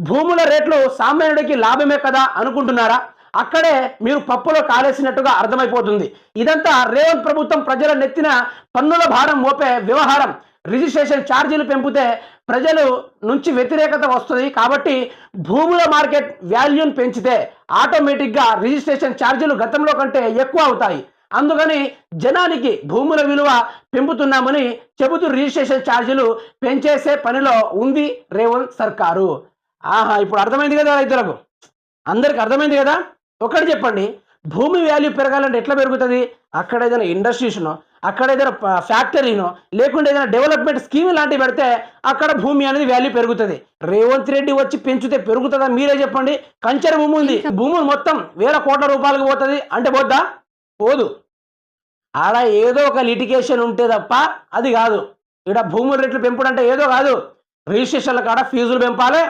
భూముల రేట్లు సామాన్యుడికి లాభమే కదా అనుకుంటున్నారా? అక్కడే మీరు పప్పులో కాలేసినట్టుగా అర్థమైపోతుంది. ఇదంతా రేవంత్ ప్రభుత్వం ప్రజల నెత్తిన పన్నుల భారం మోపే వ్యవహారం. రిజిస్ట్రేషన్ ఛార్జీలు పెంపితే ప్రజలు నుంచి వ్యతిరేకత వస్తుంది. కాబట్టి భూముల మార్కెట్ వాల్యూని పెంచితే ఆటోమేటిక్గా రిజిస్ట్రేషన్ ఛార్జీలు గతంలో కంటే ఎక్కువ అవుతాయి. అందుకని జనానికి భూముల విలువ పెంపుతున్నామని చెబుతూ రిజిస్ట్రేషన్ ఛార్జీలు పెంచేసే పనిలో ఉంది రేవంత్ సర్కారు. ఆహా, ఇప్పుడు అర్థమైంది కదా రైతులకు, అందరికి అర్థమైంది కదా. ఒకటి చెప్పండి, భూమి వాల్యూ పెరగాలంటే ఎట్లా పెరుగుతుంది? అక్కడ ఏదైనా ఇండస్ట్రీస్నో, అక్కడ ఏదైనా ఫ్యాక్టరీనో, లేకుంటే ఏదైనా డెవలప్మెంట్ స్కీమ్ లాంటివి పెడితే అక్కడ భూమి అనేది వాల్యూ పెరుగుతుంది. రేవంత్ రెడ్డి వచ్చి పెంచితే పెరుగుతుందా? మీరే చెప్పండి. కంచెర భూమి ఉంది, భూములు మొత్తం వేల కోట్ల రూపాయలకు పోతుంది అంటే పోద్దా? పోదు. ఆడ ఏదో ఒక లిటిగేషన్ ఉంటే తప్ప అది కాదు. ఇక్కడ భూముల రేట్లు పెంపుడు అంటే ఏదో కాదు, రిజిస్ట్రేషన్ల కాడ ఫీజులు పెంపాలి,